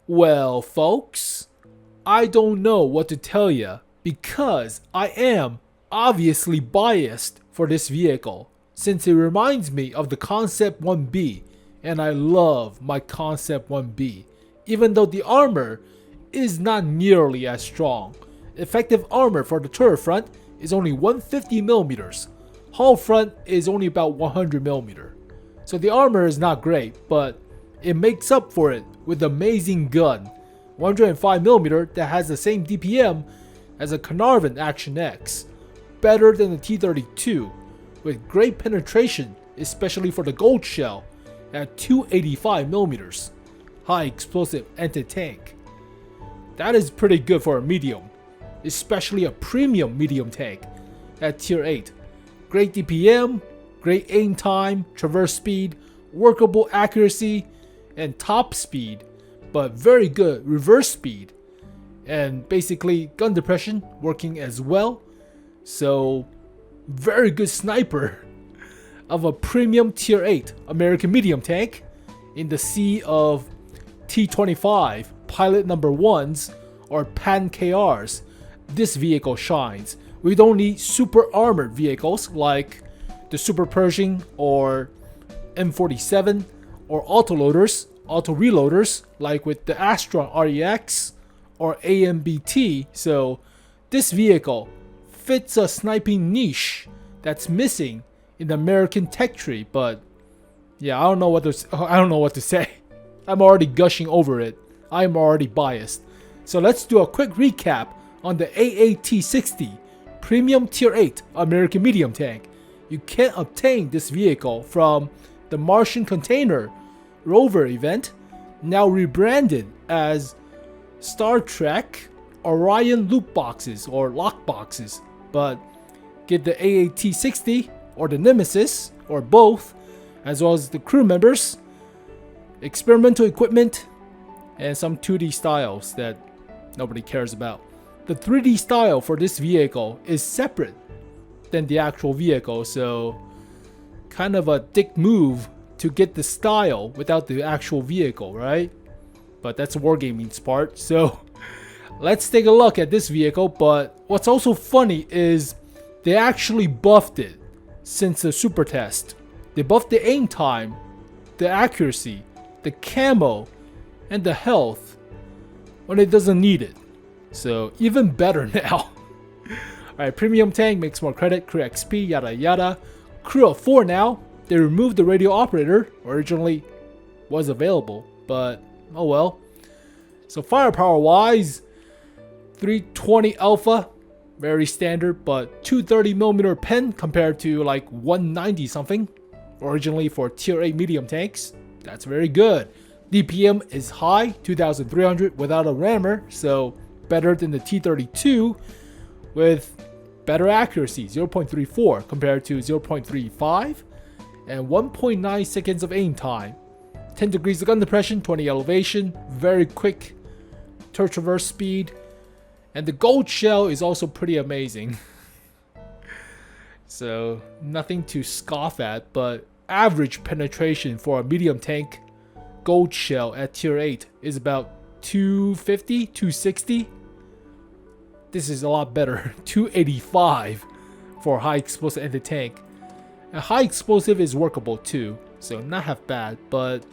Well, folks, I don't know what to tell you because I am obviously biased for this vehicle since it reminds me of the Concept 1B, and I love my Concept 1B, even though the armor is not nearly as strong. Effective armor for the turret front is only 150mm, hull front is only about 100mm. So the armor is not great, but it makes up for it with an amazing gun, 105mm that has the same DPM as a Caernarvon Action X, better than the T-32, with great penetration, especially for the gold shell at 285mm, high explosive anti-tank. That is pretty good for a medium, especially a premium medium tank at tier 8. Great DPM, great aim time, traverse speed, workable accuracy, and top speed, but very good reverse speed, and basically gun depression working as well. So very good sniper of a premium tier 8 American medium tank in the sea of T-25 pilot number 1s or Pan KRs. This vehicle shines. We don't need super armored vehicles like the Super Pershing or M47 or auto reloaders like with the Astron REX or AMBT. So this vehicle fits a sniping niche that's missing in the American tech tree. But yeah, I don't know what to say. I'm already gushing over it. I'm already biased. So let's do a quick recap on the AAT-60 Premium Tier 8 American Medium Tank. You can obtain this vehicle from the Martian Container Rover event, now rebranded as Star Trek Orion loot boxes or lock boxes. But get the AAT-60 or the Nemesis or both, as well as the crew members, experimental equipment, and some 2D styles that nobody cares about. The 3D style for this vehicle is separate than the actual vehicle, so kind of a dick move to get the style without the actual vehicle, right? But that's Wargaming's part. So let's take a look at this vehicle. But what's also funny is they actually buffed it since the super test. They buffed the aim time, the accuracy, the camo, and the health when it doesn't need it. So even better now. Alright, premium tank makes more credit, crew XP, yada yada. Crew of 4 now. They removed the radio operator, originally was available, but oh well. So firepower wise, 320 Alpha, very standard, but 230mm pen compared to like 190 something, originally for tier 8 medium tanks. That's very good. DPM is high, 2300 without a rammer, so better than the T-32 with better accuracy, 0.34 compared to 0.35, and 1.9 seconds of aim time. 10 degrees of gun depression, 20 elevation, very quick turret traverse speed, and the gold shell is also pretty amazing. So nothing to scoff at, but average penetration for a medium tank gold shell at tier 8 is about 250, 260. This is a lot better, 285 for high explosive anti-tank. And high explosive is workable too, so not half bad, but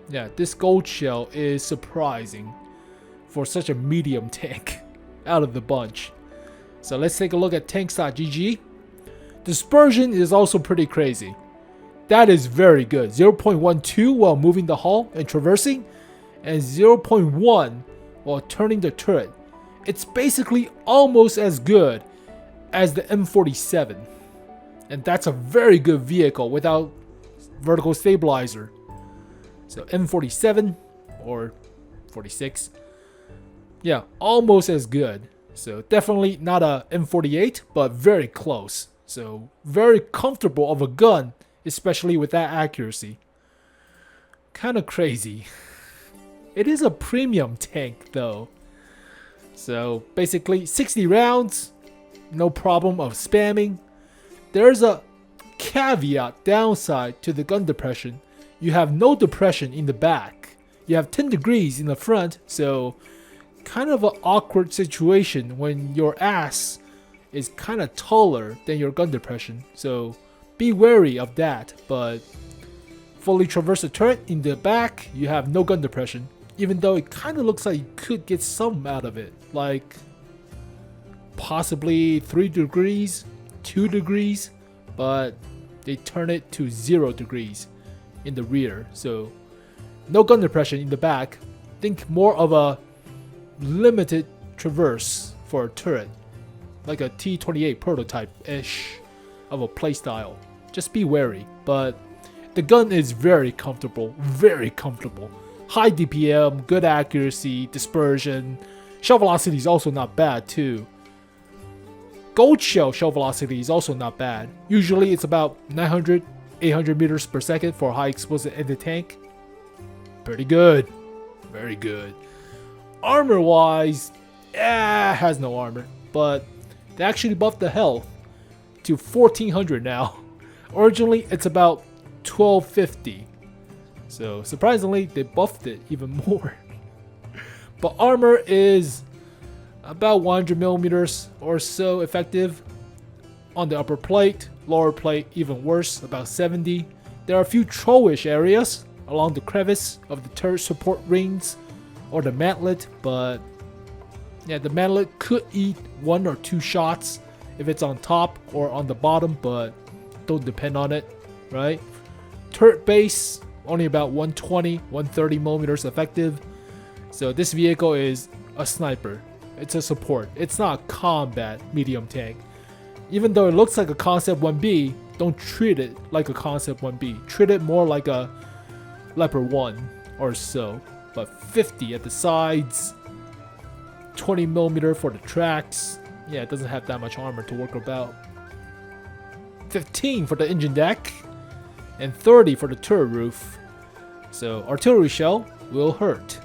yeah, this gold shell is surprising for such a medium tank out of the bunch. So let's take a look at tanks.gg. Dispersion is also pretty crazy. That is very good, 0.12 while moving the hull and traversing, and 0.1 while turning the turret. It's basically almost as good as the M47, and that's a very good vehicle without vertical stabilizer. So M47 or 46, yeah, almost as good. So definitely not a M48, but very close. So very comfortable of a gun, especially with that accuracy. Kind of crazy. It is a premium tank though. So basically 60 rounds, no problem of spamming. There's a caveat downside to the gun depression. You have no depression in the back. You have 10 degrees in the front, so kind of an awkward situation when your ass is kind of taller than your gun depression. So be wary of that. But fully traverse the turret in the back, you have no gun depression. Even though it kind of looks like you could get some out of it. Like possibly 3 degrees, 2 degrees. But they turn it to 0 degrees in the rear. So no gun depression in the back. Think more of a limited traverse for a turret, like a T-28 prototype-ish of a playstyle. Just be wary, but the gun is very comfortable, very comfortable. High DPM, good accuracy, dispersion. Shell velocity is also not bad too. Gold shell velocity is also not bad. Usually it's about 900, 800 meters per second for high explosive anti-tank. Pretty good, very good. Armor wise, has no armor, but they actually buffed the health to 1400 now. Originally it's about 1250, so surprisingly they buffed it even more. But armor is about 100 millimeters or so effective on the upper plate. Lower plate even worse, about 70. There are a few trollish areas along the crevice of the turret support rings or the mantlet, but yeah, the mantlet could eat 1 or 2 shots if it's on top or on the bottom, but don't depend on it, right? Turret base only about 120, 130 millimeters effective. So this vehicle is a sniper. It's a support. It's not a combat medium tank. Even though it looks like a Concept 1B, don't treat it like a Concept 1B. Treat it more like a Leopard 1 or so. But 50 at the sides, 20 millimeter for the tracks. Yeah, it doesn't have that much armor to work about. 15 for the engine deck, and 30 for the turret roof. So artillery shell will hurt.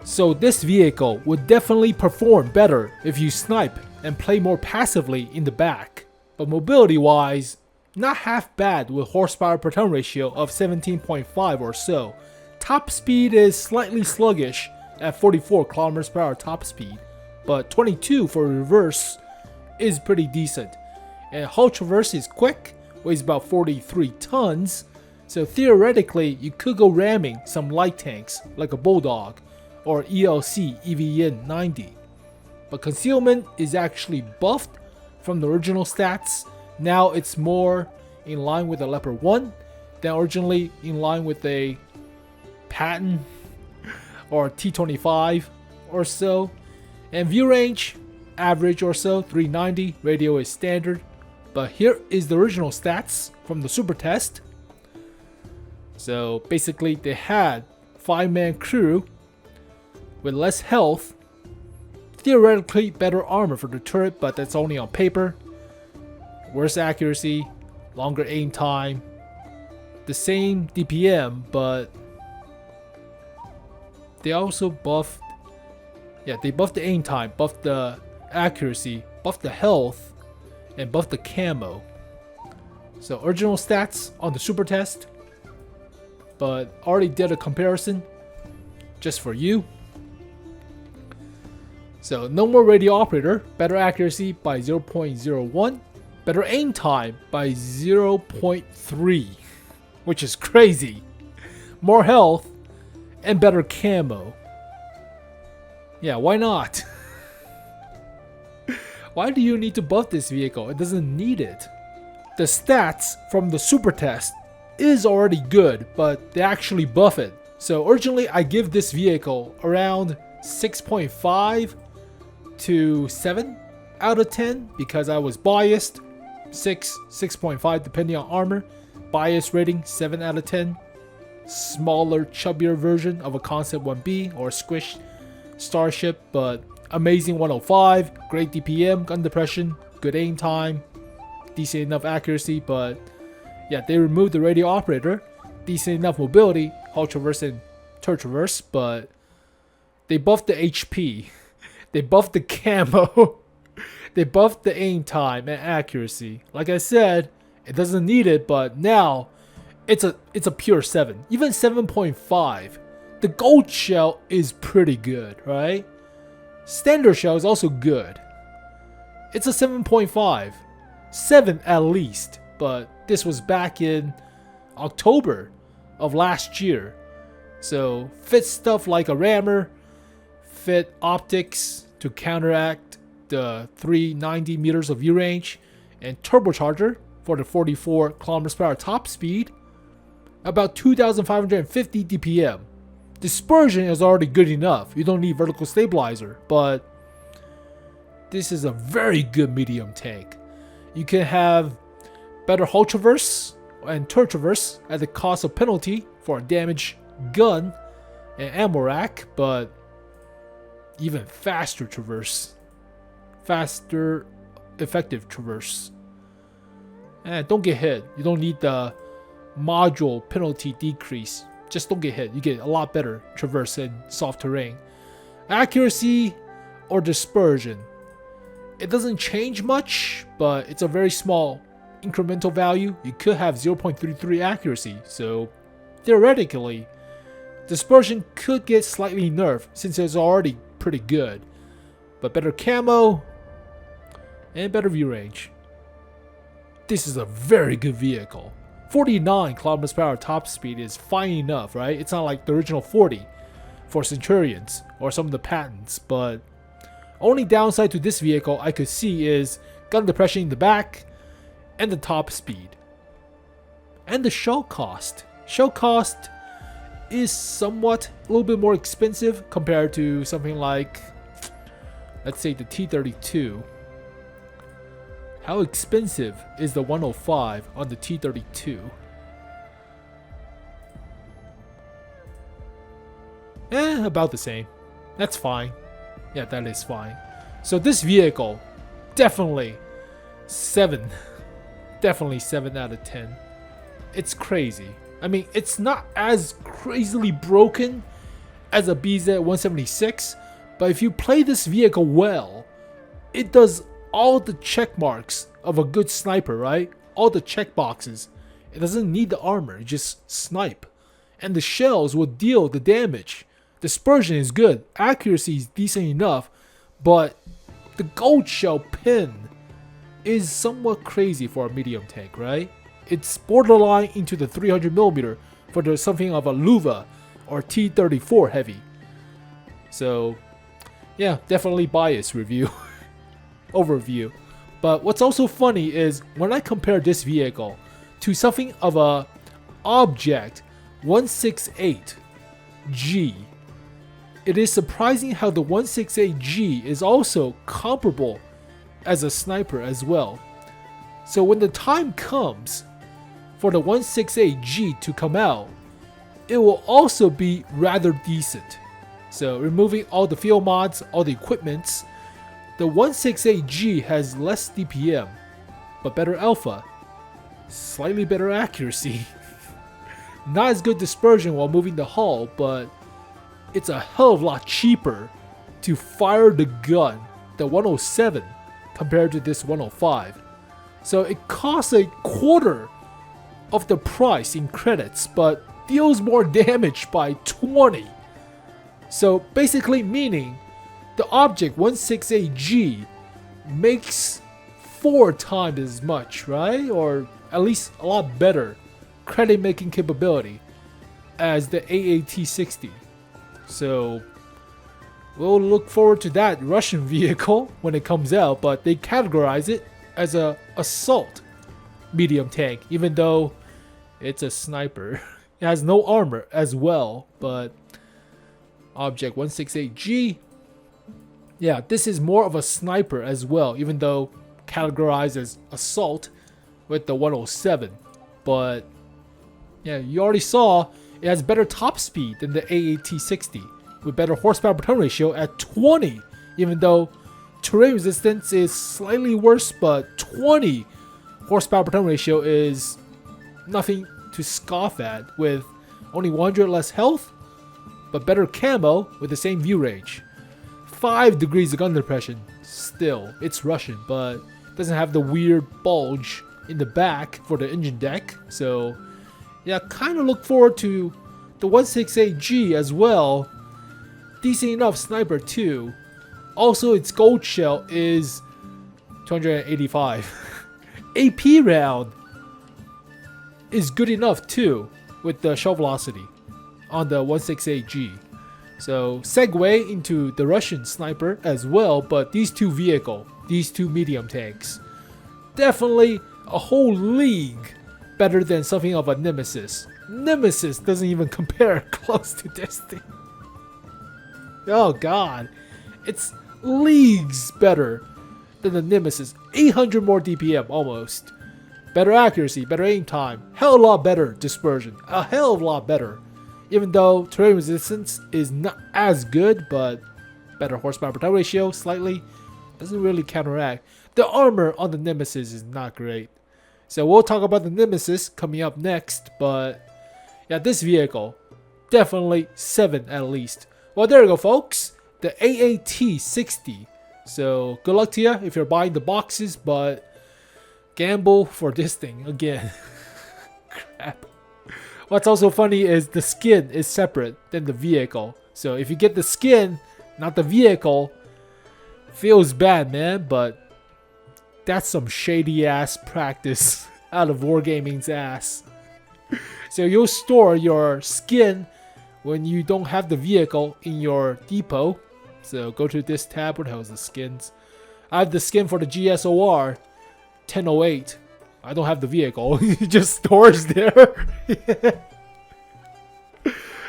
So this vehicle would definitely perform better if you snipe and play more passively in the back. But mobility wise, not half bad with horsepower per ton ratio of 17.5 or so. Top speed is slightly sluggish at 44 km per hour top speed, but 22 for reverse is pretty decent. And hull traverse is quick, weighs about 43 tons, so theoretically you could go ramming some light tanks like a Bulldog or 𝗟cie𝗰𝗸𝗯𝟐. But concealment is actually buffed from the original stats. Now it's more in line with a Leopard 1 than originally in line with a Patton or T-25 or so. And view range, average or so, 390. Radio is standard. But here is the original stats from the super test. So basically they had 5-man crew with less health, theoretically better armor for the turret, but that's only on paper. Worse accuracy, longer aim time, the same DPM, but they also buffed, they buffed the aim time, buffed the accuracy, buffed the health, and buffed the camo. So original stats on the super test, but already did a comparison just for you. So no more radio operator, better accuracy by 0.01, better aim time by 0.3, which is crazy. More health and better camo. Yeah, why not? Why do you need to buff this vehicle? It doesn't need it. The stats from the super test is already good, but they actually buff it. So originally I give this vehicle around 6.5 to 7 out of 10 because I was biased. 6.5 depending on armor. Bias rating 7 out of 10. Smaller, chubbier version of a Concept 1B or Squish Starship, but amazing 105, great DPM, gun depression, good aim time, decent enough accuracy, but yeah, they removed the radio operator, decent enough mobility, hull traverse and turret traverse, but they buffed the HP, they buffed the camo, they buffed the aim time and accuracy. Like I said, it doesn't need it, but now it's a pure 7. Even 7.5 the gold shell is pretty good, right? Standard shell is also good. It's a 7.5. 7 at least, but this was back in October of last year. So fit stuff like a rammer, fit optics to counteract the 390 meters of view range, and turbocharger for the 44 kilometers per hour top speed, about 2,550 DPM. Dispersion is already good enough. You don't need vertical stabilizer, but this is a very good medium tank. You can have better hull traverse and turret traverse at the cost of penalty for a damaged gun and ammo rack, but even faster traverse. Faster, effective traverse. And don't get hit. You don't need the module penalty decrease. Just don't get hit. You get a lot better traverse in soft terrain. Accuracy or dispersion. It doesn't change much, but it's a very small incremental value. You could have 0.33 accuracy, so theoretically, dispersion could get slightly nerfed since it's already pretty good. But better camo and better view range. This is a very good vehicle. 49 kilometers per hour top speed is fine enough, right? It's not like the original 40 for Centurions or some of the patents, but only downside to this vehicle I could see is gun depression in the back and the top speed. And the shell cost. Shell cost is somewhat a little bit more expensive compared to something like, let's say, the T-32. How expensive is the 105 on the T-32? About the same. That's fine. Yeah, that is fine. So this vehicle, definitely 7. Definitely 7 out of 10. It's crazy. I mean, it's not as crazily broken as a BZ-176, but if you play this vehicle well, it does all the check marks of a good sniper, right? All the check boxes. It doesn't need the armor, just snipe. And the shells will deal the damage. Dispersion is good, accuracy is decent enough, but the gold shell pin is somewhat crazy for a medium tank, right? It's borderline into the 300mm for something of a Łuwa or T-34 heavy. So yeah, definitely biased review. Overview. But what's also funny is when I compare this vehicle to something of a Object 168G, it is surprising how the 168G is also comparable as a sniper as well. So when the time comes for the 168G to come out, it will also be rather decent. So removing all the field mods, all the equipments, the 168G has less DPM, but better alpha, slightly better accuracy, not as good dispersion while moving the hull, but it's a hell of a lot cheaper to fire the gun, the 107, compared to this 105. So it costs a quarter of the price in credits, but deals more damage by 20. So basically meaning the Object 168G makes 4 times as much, right? Or at least a lot better credit making capability as the AAT-60. So we'll look forward to that Russian vehicle when it comes out, but they categorize it as a assault medium tank, even though it's a sniper. It has no armor as well, but Object 168G, yeah, this is more of a sniper as well, even though categorized as assault with the 107. But yeah, you already saw it has better top speed than the AAT-60 with better horsepower per ton ratio at 20, even though terrain resistance is slightly worse, but 20 horsepower per ton ratio is nothing to scoff at, with only 100 less health, but better camo with the same view range. 5 degrees of gun depression. Still, it's Russian, but doesn't have the weird bulge in the back for the engine deck. So yeah, kind of look forward to The 168G as well, decent enough sniper too. Also, its gold shell is 285. AP round is good enough too with the shell velocity on the 168G. So segue into the Russian sniper as well, but these two medium tanks, definitely a whole league better than something of a Nemesis. Nemesis doesn't even compare close to this thing. Oh god, it's leagues better than the Nemesis. 800 more DPM almost. Better accuracy, better aim time, hell of a lot better dispersion, a hell of a lot better. Even though terrain resistance is not as good, but better horsepower per ton ratio slightly, doesn't really counteract. The armor on the Nemesis is not great. So we'll talk about the Nemesis coming up next, but yeah, this vehicle, definitely 7 at least. Well, there you go, folks. The AAT-60. So good luck to you if you're buying the boxes, but gamble for this thing again. Crap. What's also funny is the skin is separate than the vehicle. So if you get the skin, not the vehicle, feels bad, man, but that's some shady ass practice out of Wargaming's ass. So you'll store your skin when you don't have the vehicle in your depot. So go to this tab where the hell is the skins. I have the skin for the GSOR 1008. I don't have the vehicle. It just stores there.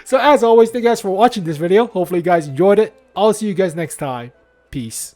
So as always, thank you guys for watching this video. Hopefully you guys enjoyed it. I'll see you guys next time. Peace.